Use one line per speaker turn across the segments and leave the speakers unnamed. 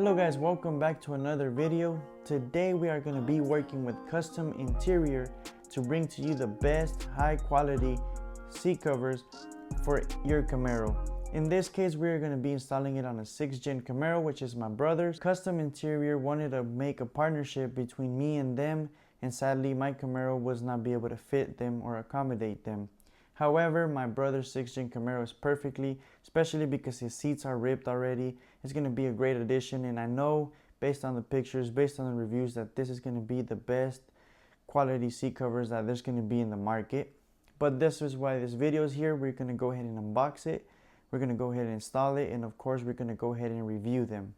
Hello guys, welcome back to another video. Today we are going to be working with Kustom Interior to bring to you the best high quality seat covers for your Camaro. In this case, we are going to be installing it on a 6th Gen Camaro, which is my brother's. Kustom Interior wanted to make a partnership between me and them, and sadly my Camaro was not be able to fit them or accommodate them. However, my brother's 6th Gen Camaro is perfectly, especially because his seats are ripped already. It's going to be a great addition, and I know based on the pictures, based on the reviews, that this is going to be the best quality seat covers that there's going to be in the market. But this is why this video is here. We're going to go ahead and unbox it. We're going to go ahead and install it, and of course we're going to go ahead and review them.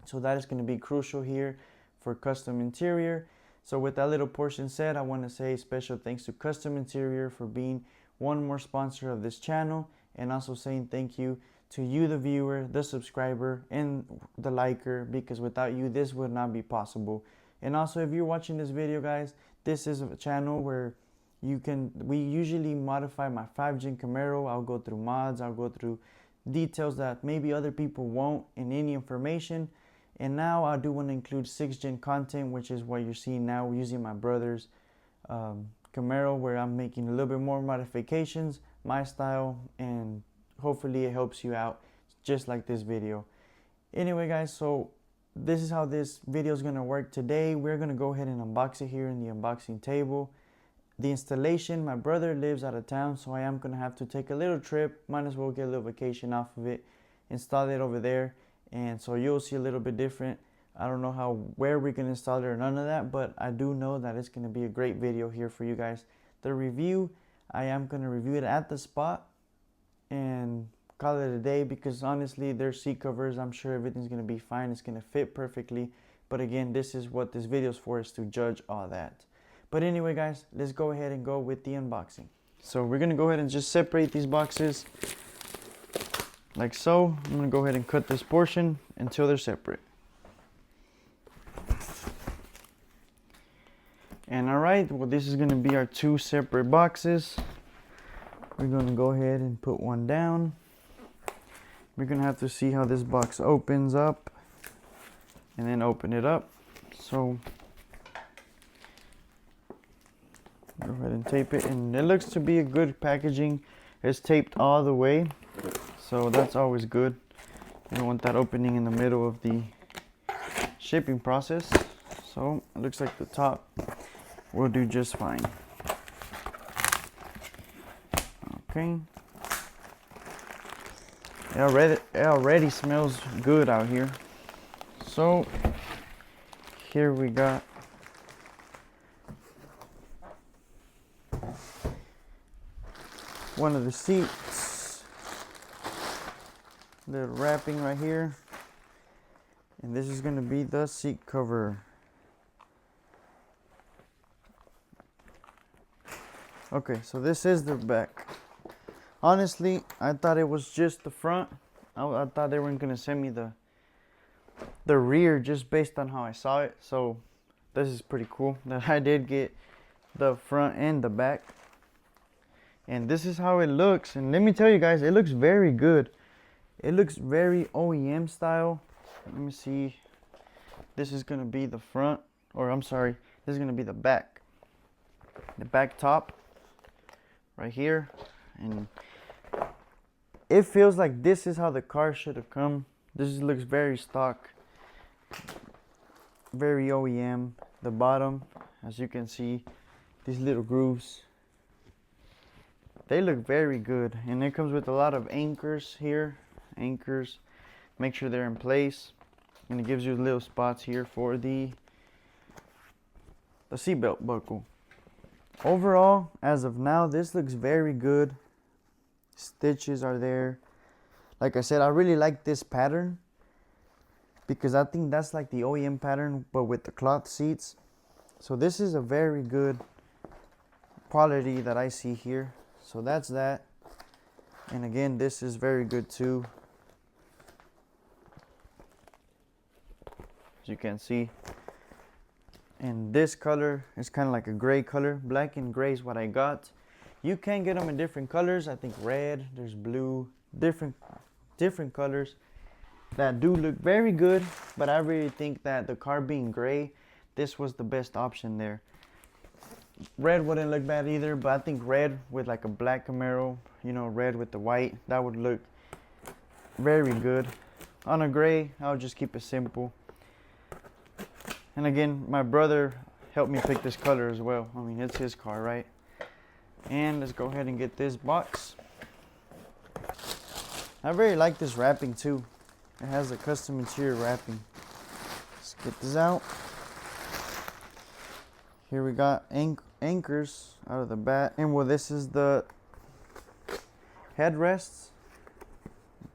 So that is going to be crucial here for Kustom Interior. So with that little portion said, I want to say special thanks to Kustom Interior for being one more sponsor of this channel, and also saying thank you to you, the viewer, the subscriber, and the liker, because without you this would not be possible. And also, if you're watching this video, guys, this is a channel where we usually modify my 5 Gen Camaro. I'll go through mods, I'll go through details that maybe other people won't in any information. And now I do want to include 6 Gen content, which is what you're seeing now using my brother's Camaro, where I'm making a little bit more modifications, my style, and hopefully it helps you out just like this video. Anyway guys, so this is how this video is going to work today. We're going to go ahead and unbox it here in the unboxing table. The installation, my brother lives out of town, so I am going to have to take a little trip. Might as well get a little vacation off of it, install it over there, and so you'll see a little bit different. I don't know where we can install it or none of that, but I do know that it's going to be a great video here for you guys. The review, I am going to review it at the spot and call it a day, because honestly, their seat covers, I'm sure everything's going to be fine. It's going to fit perfectly. But again, this is what this video is for, is to judge all that. But anyway guys, let's go ahead and go with the unboxing. So we're going to go ahead and just separate these boxes like so. I'm going to go ahead and cut this portion until they're separate. And alright, well, this is going to be our 2 separate boxes. We're going to go ahead and put one down. We're going to have to see how this box opens up and then open it up. So go ahead and tape it, and it looks to be a good packaging. It's taped all the way, so that's always good. You don't want that opening in the middle of the shipping process. So it looks like the top will do just fine. Okay. It already smells good out here. So here we got one of the seats, the wrapping right here, and this is going to be the seat cover. Okay, so this is the back. Honestly, I thought it was just the front. I thought they weren't gonna send me the rear, just based on how I saw it. So this is pretty cool that I did get the front and the back. And this is how it looks. And let me tell you guys, it looks very good. It looks very OEM style. Let me see. This is gonna be the front, or I'm sorry, this is gonna be the back. The back top right here. And it feels like this is how the car should have come. This looks very stock, very OEM. The bottom, as you can see, these little grooves, they look very good. And it comes with a lot of anchors here. Anchors, make sure they're in place. And it gives you little spots here for the seatbelt buckle. Overall, as of now, this looks very good. Stitches are there. Like I said, I really like this pattern, because I think that's like the OEM pattern, but with the cloth seats. So this is a very good quality that I see here. So that's that. And again, this is very good too, as you can see. And this color is kind of like a gray color. Black and gray is what I got. You can get them in different colors. I think red, there's blue, different colors. that do look very good, but I really think that the car being gray, this was the best option there. Red wouldn't look bad either, but I think red with like a black Camaro, you know, red with the white, that would look very good. On a gray, I'll just keep it simple. And again, my brother helped me pick this color as well. I mean, it's his car, right? And let's go ahead and get this box. I really like this wrapping too. It has a custom interior wrapping. Let's get this out. Here we got anchors out of the bat. And well, this is the headrests.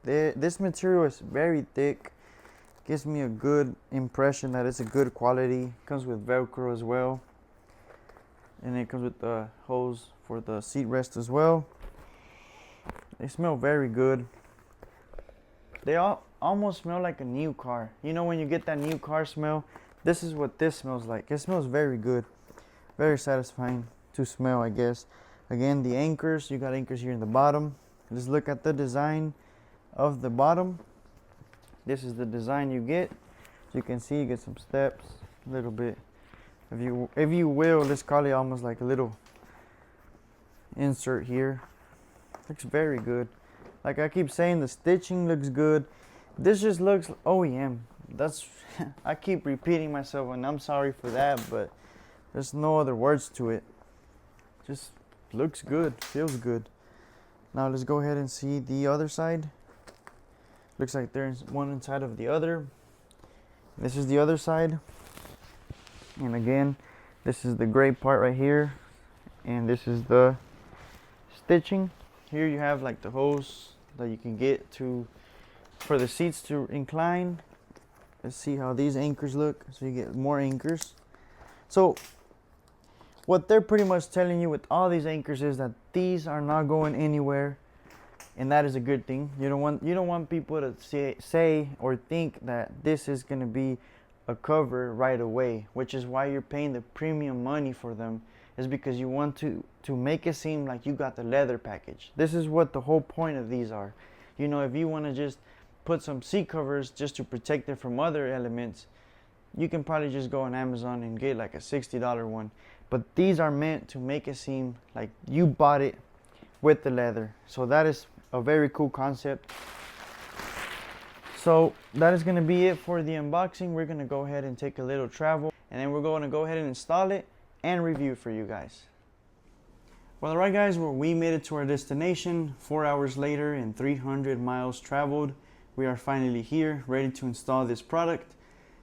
This material is very thick. Gives me a good impression that it's a good quality. Comes with Velcro as well. And it comes with the hose for the seat rest as well. They smell very good. They all almost smell like a new car. You know when you get that new car smell? This is what this smells like. It smells very good. Very satisfying to smell, I guess. Again, the anchors. You got anchors here in the bottom. Just look at the design of the bottom. This is the design you get. As you can see, you get some steps. A little bit. If you will, it's probably almost like a little insert here. Looks very good. Like I keep saying, the stitching looks good. This just looks OEM. That's I keep repeating myself, and I'm sorry for that, but there's no other words to it. Just looks good, feels good. Now let's go ahead and see the other side. Looks like there's one inside of the other. This is the other side. And again, this is the gray part right here. And this is the stitching. Here you have like the hose that you can get to for the seats to incline. Let's see how these anchors look. So you get more anchors. So what they're pretty much telling you with all these anchors is that these are not going anywhere, and that is a good thing. You don't want people to say or think that this is going to be a cover right away, which is why you're paying the premium money for them, is because you want to make it seem like you got the leather package. This is what the whole point of these are. You know, if you want to just put some seat covers just to protect it from other elements, you can probably just go on Amazon and get like a $60 one. But these are meant to make it seem like you bought it with the leather. So that is a very cool concept. So that is going to be it for the unboxing. We're going to go ahead and take a little travel, and then we're going to go ahead and install it and review for you guys. Well, alright guys, well, we made it to our destination. 4 hours later and 300 miles traveled. We are finally here, ready to install this product.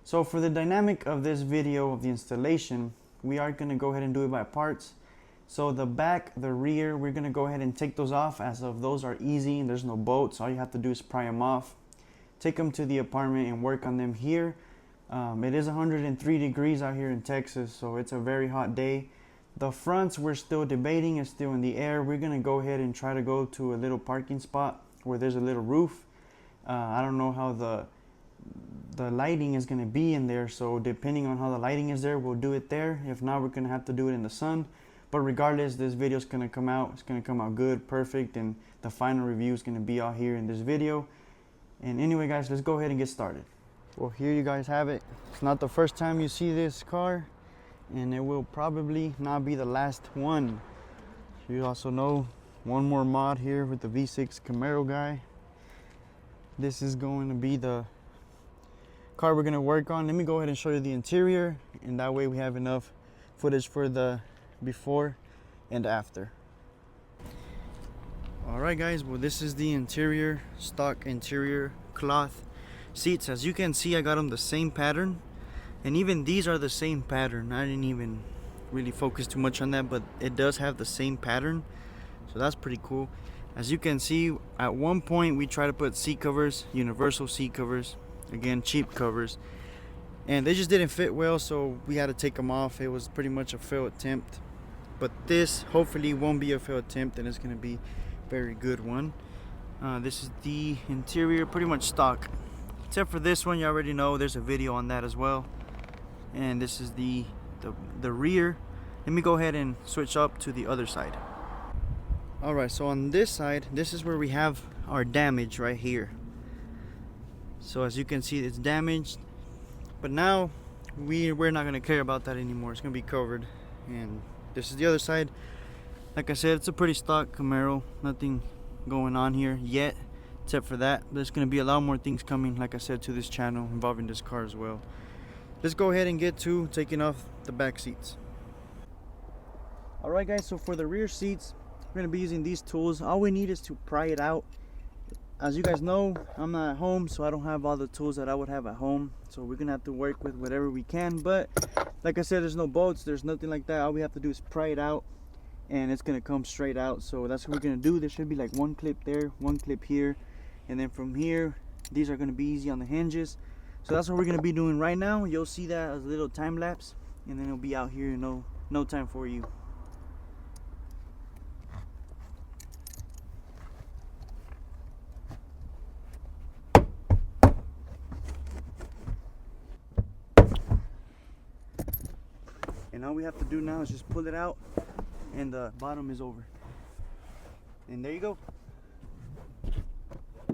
So for the dynamic of this video of the installation, we are going to go ahead and do it by parts. So the back, the rear, we're going to go ahead and take those off, as of those are easy and there's no bolts. All you have to do is pry them off, take them to the apartment and work on them here. It is 103 degrees out here in Texas, so it's a very hot day. The fronts, we're still debating, it's still in the air. We're going to go ahead and try to go to a little parking spot where there's a little roof. I don't know how the lighting is going to be in there, so depending on how the lighting is there, we'll do it there. If not, we're going to have to do it in the sun. But regardless, this video is going to come out. It's going to come out good, perfect, and the final review is going to be out here in this video. And anyway guys, let's go ahead and get started. Well, here you guys have it. It's not the first time you see this car, and it will probably not be the last one. You also know one more mod here with the V6 Camaro guy. This is going to be the car we're going to work on. Let me go ahead and show you the interior, and that way we have enough footage for the before and after. Alright guys, well, this is the interior, stock interior cloth seats. As you can see, I got them the same pattern, and even these are the same pattern. I didn't even really focus too much on that, but it does have the same pattern, so that's pretty cool. As you can see, at one point we tried to put seat covers, universal seat covers, again cheap covers, and they just didn't fit well, so we had to take them off. It was pretty much a failed attempt, but this hopefully won't be a failed attempt, and it's going to be a very good one. This is the interior, pretty much stock, except for this one. You already know there's a video on that as well. And this is the rear. Let me go ahead and switch up to the other side. Alright, so on this side, this is where we have our damage right here. So as you can see, it's damaged, but now we're not gonna care about that anymore. It's gonna be covered. And this is the other side. Like I said, it's a pretty stock Camaro, nothing going on here yet except for that. There's gonna be a lot more things coming, like I said, to this channel involving this car as well. Let's go ahead and get to taking off the back seats. Alright guys, so for the rear seats, we're gonna be using these tools. All we need is to pry it out. As you guys know, I'm not at home, so I don't have all the tools that I would have at home, so we're gonna have to work with whatever we can. But like I said, there's no bolts, there's nothing like that. All we have to do is pry it out and it's gonna come straight out. So that's what we're gonna do. There should be like one clip there, one clip here, and then from here these are gonna be easy on the hinges. So that's what we're gonna be doing right now. You'll see that as a little time lapse, and then it'll be out here in no time for you. And all we have to do now is just pull it out, and the bottom is over. And there you go.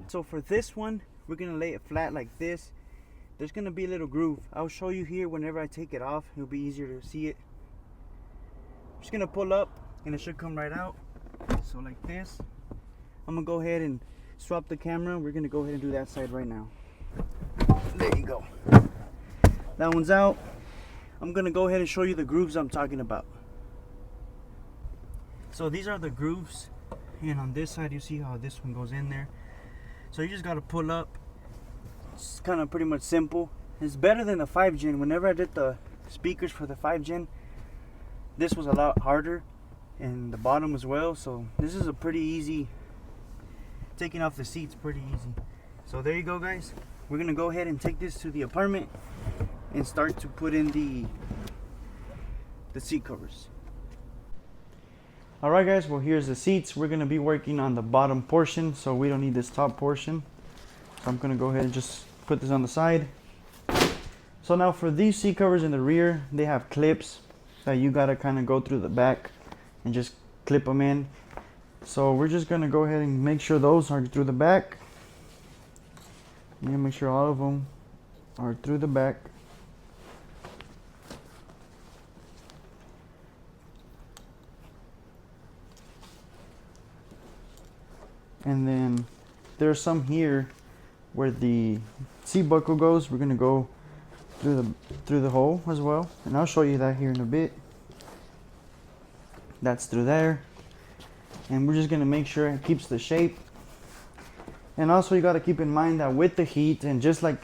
So for this one, we're gonna lay it flat like this. There's gonna be a little groove. I'll show you here whenever I take it off. It'll be easier to see it. I'm just gonna pull up and it should come right out. So like this. I'm gonna go ahead and swap the camera. We're gonna go ahead and do that side right now. There you go. That one's out. I'm gonna go ahead and show you the grooves I'm talking about. So these are the grooves, and on this side you see how this one goes in there. So you just gotta pull up. It's kind of pretty much simple. It's better than the 5 Gen. Whenever I did the speakers for the 5 Gen, this was a lot harder, and the bottom as well. So this is a pretty easy, taking off the seats pretty easy. So there you go guys. We're gonna go ahead and take this to the apartment and start to put in the seat covers. Alright guys, well here's the seats. We're gonna be working on the bottom portion, so we don't need this top portion. So I'm gonna go ahead and just put this on the side. So now for these seat covers in the rear, they have clips that you gotta kind of go through the back and just clip them in. So we're just gonna go ahead and make sure those are through the back. I'm gonna make sure all of them are through the back. And then there's some here where the seat buckle goes. We're gonna go through the hole as well, and I'll show you that here in a bit. That's through there, and we're just gonna make sure it keeps the shape. And also you got to keep in mind that with the heat, and just like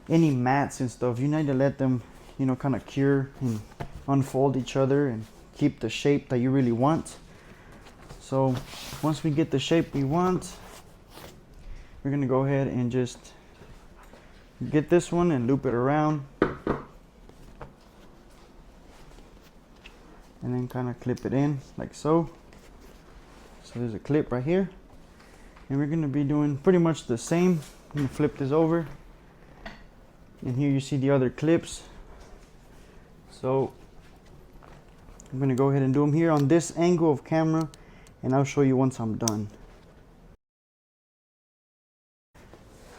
any mats and stuff, you need to let them, you know, kind of cure and unfold each other and keep the shape that you really want. So once we get the shape we want, we're gonna go ahead and just get this one and loop it around, and then kind of clip it in like so. So there's a clip right here, and we're gonna be doing pretty much the same. I'm gonna flip this over, and here you see the other clips. So I'm gonna go ahead and do them here on this angle of camera, and I'll show you once I'm done.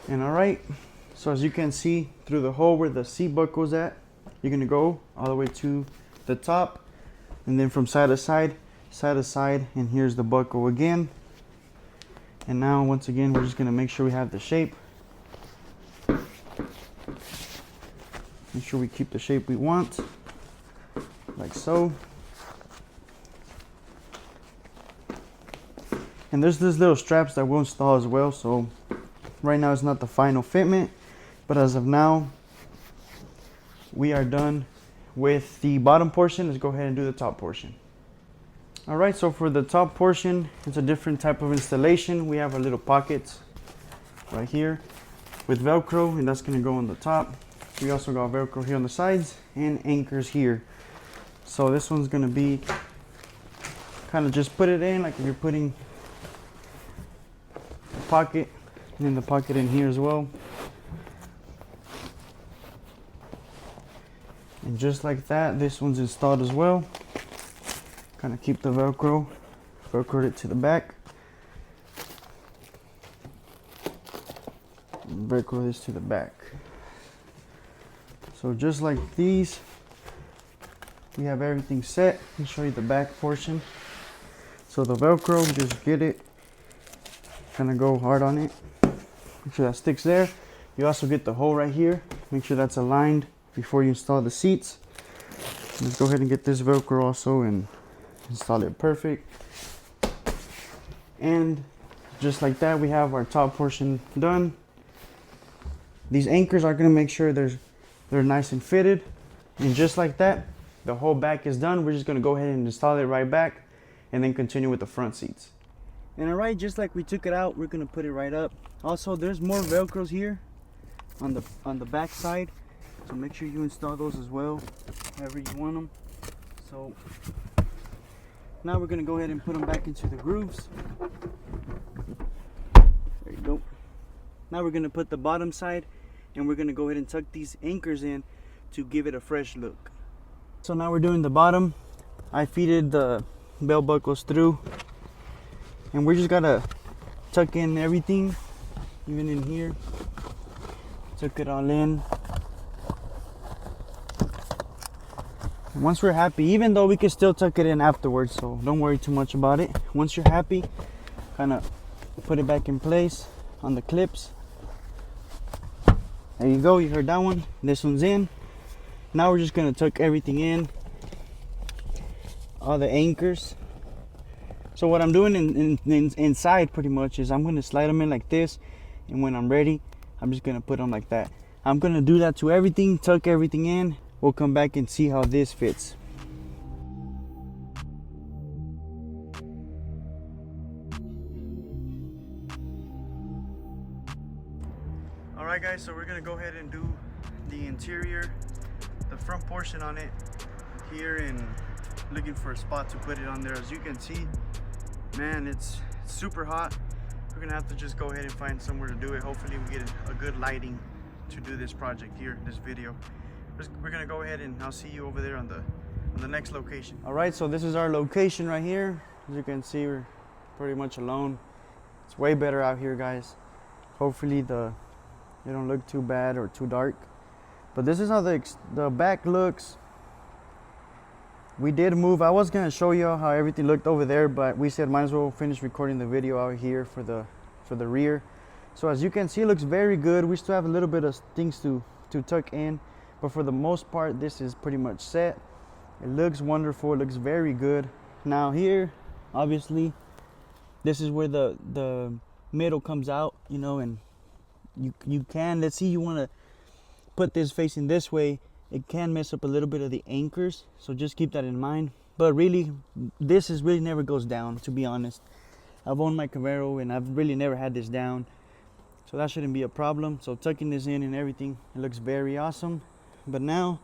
And alright, so as you can see through the hole where the seat buckle's at, you're gonna go all the way to the top, and then from side to side, and here's the buckle again. And now once again, we're just gonna make sure we have the shape. Make sure we keep the shape we want, like so. And there's these little straps that will install as well. So right now it's not the final fitment, but as of now, we are done with the bottom portion. Let's go ahead and do the top portion. All right, so for the top portion, it's a different type of installation. We have our little pockets right here with Velcro, and that's gonna go on the top. We also got Velcro here on the sides and anchors here. So this one's gonna be kind of just put it in like if you're putting a pocket, and then the pocket in here as well. And just like that, this one's installed as well. Kind of keep the Velcroed it to the back. and Velcro this to the back. So just like these, we have everything set. Let me show you the back portion. So the Velcro, just get it, kind of go hard on it. Make sure that sticks there. You also get the hole right here. Make sure that's aligned before you install the seats. Let's go ahead and get this Velcro also and install it perfect. And just like that, we have our top portion done. These anchors are gonna make sure they're nice and fitted. And just like that, the whole back is done. We're just gonna go ahead and install it right back and then continue with the front seats. And all right, just like we took it out, we're gonna put it right up. Also, there's more Velcros here on the back side, so make sure you install those as well, however you want them. So now we're gonna go ahead and put them back into the grooves. There you go. Now we're gonna put the bottom side, and we're gonna go ahead and tuck these anchors in to give it a fresh look. So now we're doing the bottom. I feeded the belt buckles through, and we're just gotta tuck in everything, even in here. Tuck it all in. And once we're happy, even though we can still tuck it in afterwards, so don't worry too much about it. Once you're happy, kind of put it back in place on the clips. There you go, you heard that one. This one's in. Now we're just gonna tuck everything in, all the anchors. So what I'm doing inside pretty much is I'm gonna slide them in like this, and when I'm ready, I'm just gonna put them like that. I'm gonna do that to everything, tuck everything in. We'll come back and see how this fits. All right guys, so we're gonna go ahead and do the interior, the front portion on it here, and looking for a spot to put it on there. As you can see, man, it's super hot. We're gonna have to just go ahead and find somewhere to do it. Hopefully we get a good lighting to do this project here, this video. We're gonna go ahead and I'll see you over there on the next location. All right, so this is our location right here. As you can see, we're pretty much alone. It's way better out here, guys. Hopefully it don't look too bad or too dark. But this is how the back looks. We did move. I was gonna show you how everything looked over there, but we said might as well finish recording the video out here for the rear. So as you can see, it looks very good. We still have a little bit of things to tuck in, but for the most part, this is pretty much set. It looks wonderful. It looks very good. Now here, obviously, this is where the middle comes out, you know, and you can, let's see, you want to put this facing this way. It can mess up a little bit of the anchors, so just keep that in mind. But really, this is really never goes down, to be honest. I've owned my Camaro and I've really never had this down, so that shouldn't be a problem. So tucking this in and everything, it looks very awesome. But now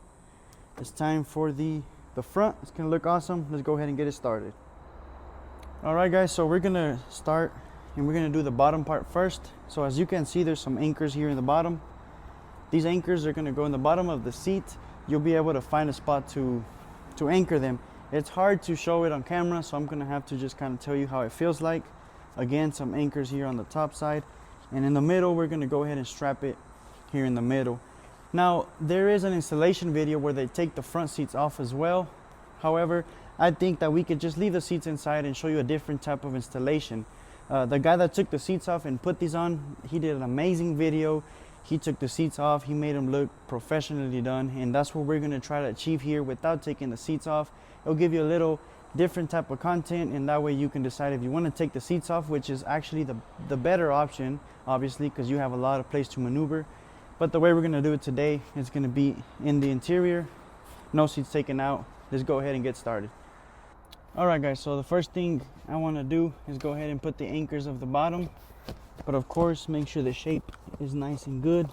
it's time for the front. It's gonna look awesome. Let's go ahead and get it started. All right guys, so we're gonna start and we're gonna do the bottom part first. So as you can see, there's some anchors here in the bottom. These anchors are gonna go in the bottom of the seat. You'll be able to find a spot to anchor them. It's hard to show it on camera, so I'm gonna have to just kind of tell you how it feels like. Again, some anchors here on the top side, and in the middle, we're gonna go ahead and strap it here in the middle. Now, there is an installation video where they take the front seats off as well. However, I think that we could just leave the seats inside and show you a different type of installation. The guy that took the seats off and put these on, he did an amazing video. He took the seats off, he made them look professionally done, and that's what we're gonna try to achieve here without taking the seats off. It'll give you a little different type of content, and that way you can decide if you wanna take the seats off, which is actually the better option, obviously, because you have a lot of place to maneuver. But the way we're gonna do it today is gonna be in the interior, no seats taken out. Let's go ahead and get started. All right guys, so the first thing I wanna do is go ahead and put the anchors of the bottom. But of course, make sure the shape is nice and good,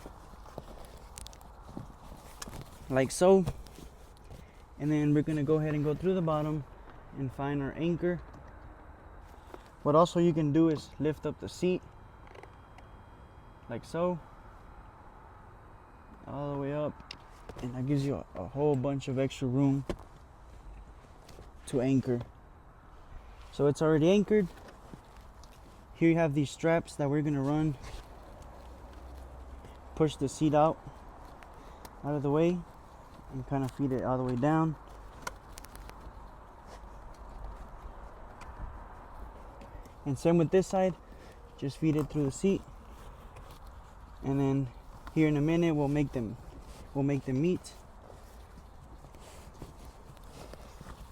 like so. And then we're gonna go ahead and go through the bottom and find our anchor. What also you can do is lift up the seat, like so, all the way up, and that gives you a whole bunch of extra room to anchor. So it's already anchored. Here you have these straps that we're gonna run
push the seat out of the way and kind of feed it all the way down. And same with this side, just feed it through the seat. And then here in a minute we'll make them meet.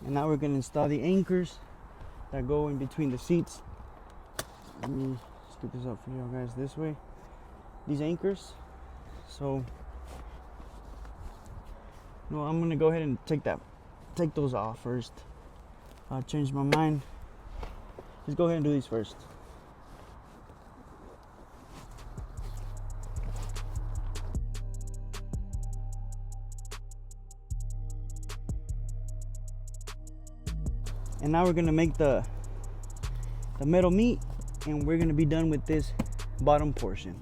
And now we're going to install the anchors that go in between the seats. Let me scoot this up for you guys this way. These anchors. So, no, I'm going to go ahead and take those off first. I'll change my mind. Let's go ahead and do these first. And now we're gonna make the metal meat, and we're gonna be done with this bottom portion.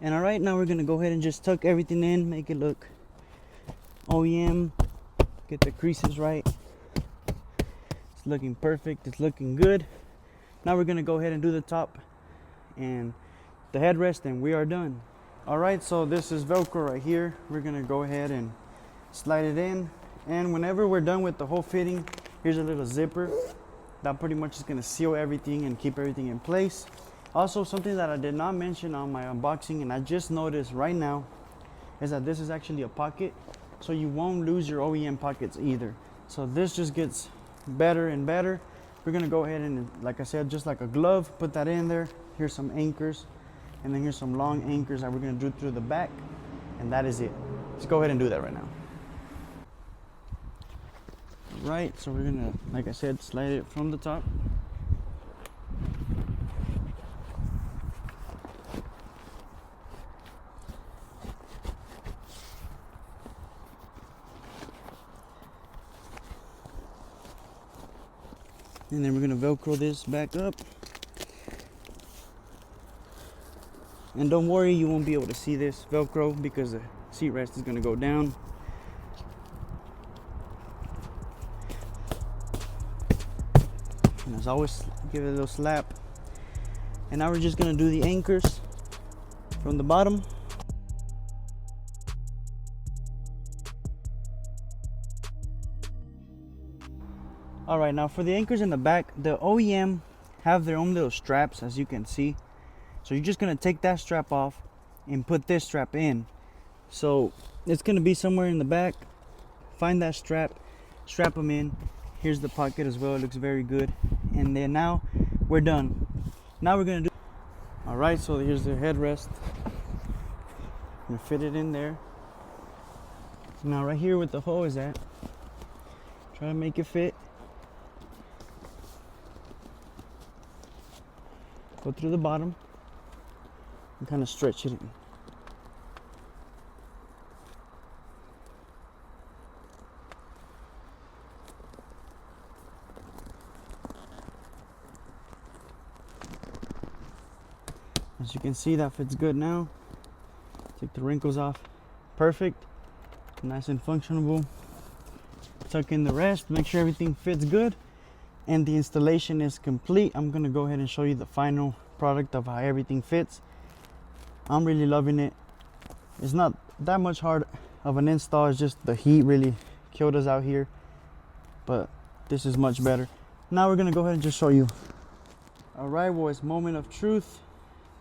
And all right, now we're gonna go ahead and just tuck everything in, make it look OEM, get the creases right. It's looking perfect, it's looking good. Now we're gonna go ahead and do the top and the headrest, and we are done. All right, so this is Velcro right here. We're gonna go ahead and slide it in, and whenever we're done with the whole fitting, here's a little zipper that pretty much is gonna seal everything and keep everything in place. Also, something that I did not mention on my unboxing, and I just noticed right now, is that this is actually a pocket, so you won't lose your OEM pockets either. So this just gets better and better. We're gonna go ahead and, like I said, just like a glove, put that in there. Here's some anchors, and then here's some long anchors that we're gonna do through the back, and that is it. Let's go ahead and do that right now. Right, so we're gonna, like I said, slide it from the top. And then we're gonna Velcro this back up. And don't worry, you won't be able to see this Velcro because the seat rest is gonna go down. And as always, give it a little slap. And now we're just gonna do the anchors from the bottom. All right, now for the anchors in the back, the OEM have their own little straps, as you can see. So you're just gonna take that strap off and put this strap in. So it's gonna be somewhere in the back. Find that strap them in. Here's the pocket as well, it looks very good. And then now we're done. Now we're gonna do, all right, so here's the headrest. I'm gonna fit it in there. So now right here where the hole is at, try to make it fit. Go through the bottom and kind of stretch it in. As you can see, that fits good now. Take the wrinkles off. Perfect. Nice and functional. Tuck in the rest. Make sure everything fits good. And the installation is complete. I'm gonna go ahead and show you the final product of how everything fits. I'm really loving it. It's not that much hard of an install. It's just the heat really killed us out here. But this is much better. Now we're gonna go ahead and just show you. All right, well, it's moment of truth.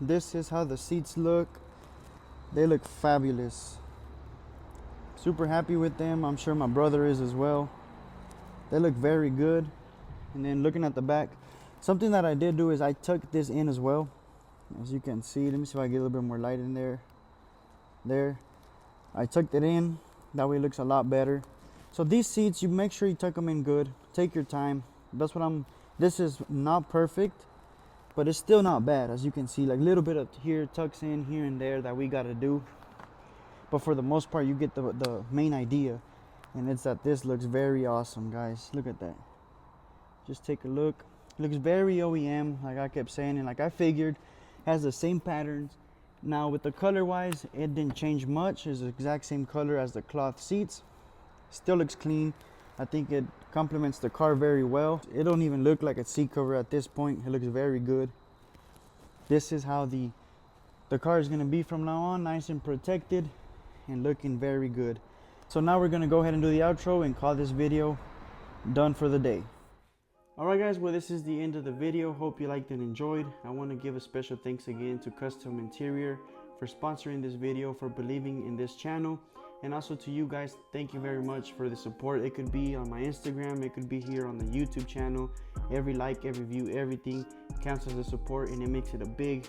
This is how the seats look. They look fabulous. Super happy with them. I'm sure my brother is as well. They look very good. And then looking at the back, something that I did do is I tucked this in as well. As you can see, let me see if I get a little bit more light in there. There, I tucked it in. That way it looks a lot better. So these seats, you make sure you tuck them in good. Take your time. That's what this is not perfect, but it's still not bad. As you can see, like a little bit of here tucks in here and there that we got to do. But for the most part, you get the main idea. And it's that this looks very awesome, guys. Look at that. Just take a look. It looks very OEM, like I kept saying, and like I figured, has the same patterns. Now with the color wise, it didn't change much. It's the exact same color as the cloth seats. Still looks clean. I think it complements the car very well. It don't even look like a seat cover at this point. It looks very good. This is how the car is gonna be from now on, nice and protected and looking very good. So now we're gonna go ahead and do the outro and call this video done for the day. Alright guys, well this is the end of the video. Hope you liked and enjoyed. I want to give a special thanks again to Kustom Interior for sponsoring this video, for believing in this channel, and also to you guys, thank you very much for the support. It could be on my Instagram, it could be here on the YouTube channel. Every like, every view, everything counts as a support, and it makes it a big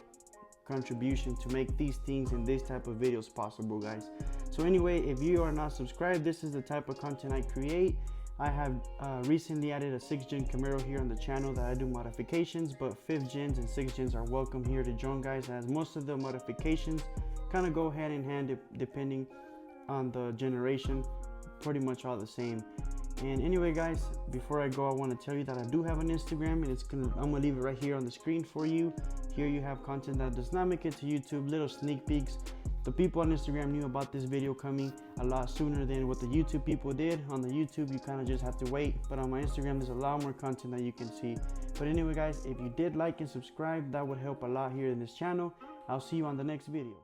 contribution to make these things and this type of videos possible, guys. So anyway, if you are not subscribed, this is the type of content I create. I have recently added a 6th gen Camaro here on the channel that I do modifications, but 5th gens and 6th gens are welcome here to join, guys, as most of the modifications kind of go hand in hand depending on the generation, pretty much all the same. And anyway guys, before I go, I want to tell you that I do have an Instagram, and I'm gonna leave it right here on the screen for you. Here you have content that does not make it to YouTube, little sneak peeks. The people on Instagram knew about this video coming a lot sooner than what the YouTube people did. On the YouTube, you kind of just have to wait, but on my Instagram, there's a lot more content that you can see. But anyway guys, if you did like and subscribe, that would help a lot here in this channel. I'll see you on the next video.